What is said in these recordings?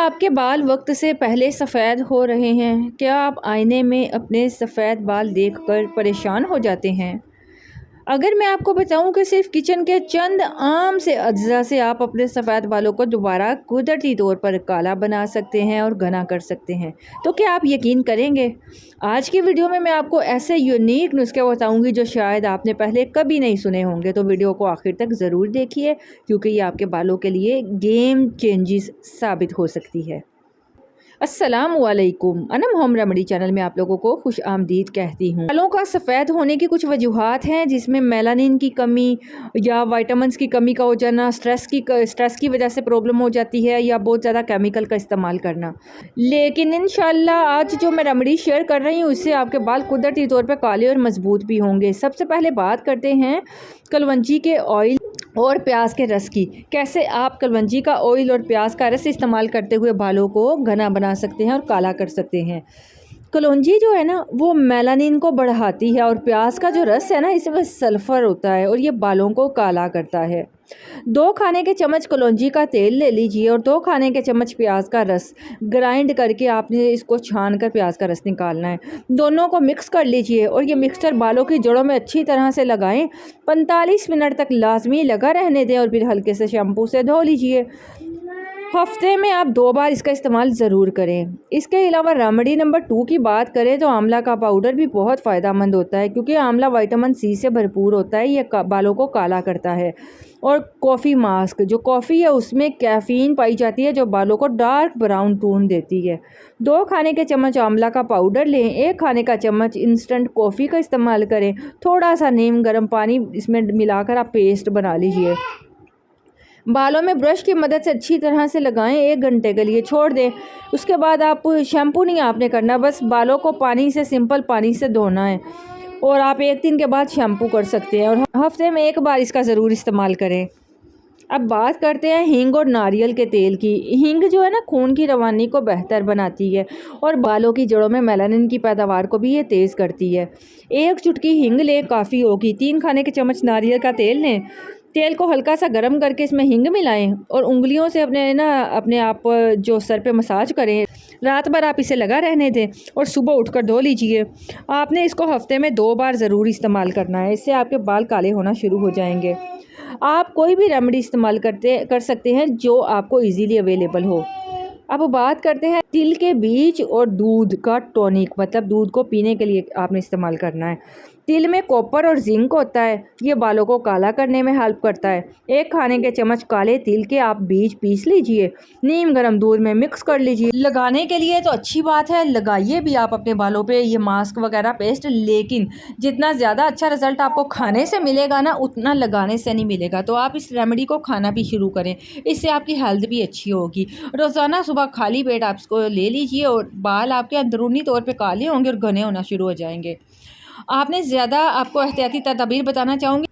आपके बाल वक्त से पहले सफ़ेद हो रहे हैं? क्या आप आईने में अपने सफ़ेद बाल देखकर परेशान हो जाते हैं? अगर मैं आपको बताऊं कि सिर्फ किचन के चंद आम से अज्जा से आप अपने सफ़ेद बालों को दोबारा कुदरती तौर पर काला बना सकते हैं और घना कर सकते हैं, तो क्या आप यकीन करेंगे? आज की वीडियो में मैं आपको ऐसे यूनिक नुस्खे बताऊंगी जो शायद आपने पहले कभी नहीं सुने होंगे। तो वीडियो को आखिर तक ज़रूर देखिए, क्योंकि ये आपके बालों के लिए गेम चेंजेस साबित हो सकती है। अस्सलामुअलैकुम, अनम होम रेमेडी चैनल में आप लोगों को खुश आमदीद कहती हूँ। बालों का सफ़ेद होने की कुछ वजूहात हैं, जिसमें मेलानिन की कमी या विटामिन्स की कमी का हो जाना, स्ट्रेस की वजह से प्रॉब्लम हो जाती है, या बहुत ज़्यादा केमिकल का इस्तेमाल करना। लेकिन इंशाल्लाह आज जो मैं रेमेडी शेयर कर रही हूँ, इससे आपके बाल कुदरती तौर पर काले और मजबूत भी होंगे। सबसे पहले बात करते हैं कलवंजी के ऑयल और प्याज के रस की। कैसे आप कलवंजी का ऑयल और प्याज का रस इस्तेमाल करते हुए बालों को घना बना सकते हैं और काला कर सकते हैं। कलौंजी जो है ना, वो मेलानिन को बढ़ाती है, और प्याज का जो रस है ना, इसमें सल्फ़र होता है और ये बालों को काला करता है। 2 खाने के चम्मच कलौंजी का तेल ले लीजिए और 2 खाने के चम्मच प्याज का रस ग्राइंड करके आपने इसको छान कर प्याज का रस निकालना है। दोनों को मिक्स कर लीजिए और ये मिक्सचर बालों की जड़ों में अच्छी तरह से लगाएं। 45 मिनट तक लाजमी लगा रहने दें और फिर हल्के से शैम्पू से धो लीजिए। हफ्ते में आप 2 बार इसका इस्तेमाल ज़रूर करें। इसके अलावा रेमेडी नंबर 2 की बात करें तो आंवला का पाउडर भी बहुत फ़ायदेमंद होता है, क्योंकि आंवला विटामिन सी से भरपूर होता है। ये बालों को काला करता है। और कॉफ़ी मास्क, जो कॉफ़ी है उसमें कैफ़ीन पाई जाती है, जो बालों को डार्क ब्राउन टोन देती है। 2 खाने के चम्मच आंवला का पाउडर लें। 1 खाने का चम्मच इंस्टेंट कॉफ़ी का इस्तेमाल करें। थोड़ा सा नीम गर्म पानी इसमें मिलाकर आप पेस्ट बना लीजिए। बालों में ब्रश की मदद से अच्छी तरह से लगाएं। 1 घंटे के लिए छोड़ दें। उसके बाद आप शैम्पू नहीं आपने करना, बस बालों को पानी से, सिंपल पानी से धोना है, और आप 1 दिन के बाद शैम्पू कर सकते हैं, और हफ्ते में 1 बार इसका ज़रूर इस्तेमाल करें। अब बात करते हैं हींग और नारियल के तेल की। हींग जो है ना, खून की रवानी को बेहतर बनाती है और बालों की जड़ों में मेलानिन की पैदावार को भी ये तेज़ करती है। 1 चुटकी हींग लें, काफ़ी होगी। 3 खाने के चम्मच नारियल का तेल लें। तेल को हल्का सा गर्म करके इसमें हींग मिलाएं और उंगलियों से अपने आप जो सर पे मसाज करें। रात भर आप इसे लगा रहने दें और सुबह उठकर धो लीजिए। आपने इसको हफ्ते में 2 बार ज़रूर इस्तेमाल करना है, इससे आपके बाल काले होना शुरू हो जाएंगे। आप कोई भी रेमेडी इस्तेमाल कर सकते हैं जो आपको इजीली अवेलेबल हो। अब बात करते हैं तिल के बीज और दूध का टॉनिक, मतलब दूध को पीने के लिए आपने इस्तेमाल करना है। तिल में कॉपर और जिंक होता है, ये बालों को काला करने में हेल्प करता है। 1 खाने के चम्मच काले तिल के आप बीज पीस लीजिए, नीम गर्म दूध में मिक्स कर लीजिए। लगाने के लिए तो अच्छी बात है, लगाइए भी आप अपने बालों पे ये मास्क वगैरह पेस्ट, लेकिन जितना ज़्यादा अच्छा रिजल्ट आपको खाने से मिलेगा ना, उतना लगाने से नहीं मिलेगा। तो आप इस रेमेडी को खाना भी शुरू करें, इससे आपकी हेल्थ भी अच्छी होगी। रोज़ाना सुबह खाली पेट आप इसको ले लीजिए और बाल आपके अंदरूनी तौर पे काले होंगे और घने होना शुरू हो जाएंगे। आपको एहतियाती तदबीर बताना चाहूँगी।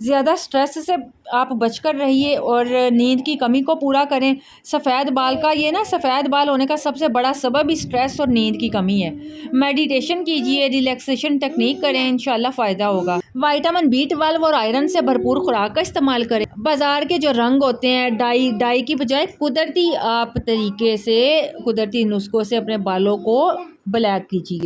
ज़्यादा स्ट्रेस से आप बचकर रहिए और नींद की कमी को पूरा करें। सफ़ेद बाल होने का सबसे बड़ा सबब ही स्ट्रेस और नींद की कमी है। मेडिटेशन कीजिए, रिलैक्सेशन टेक्निक करें, इंशाल्लाह फ़ायदा होगा। विटामिन B12 और आयरन से भरपूर खुराक का इस्तेमाल करें। बाज़ार के जो रंग होते हैं, डाई की बजाय कुदरती नुस्खों से अपने बालों को ब्लैक कीजिए।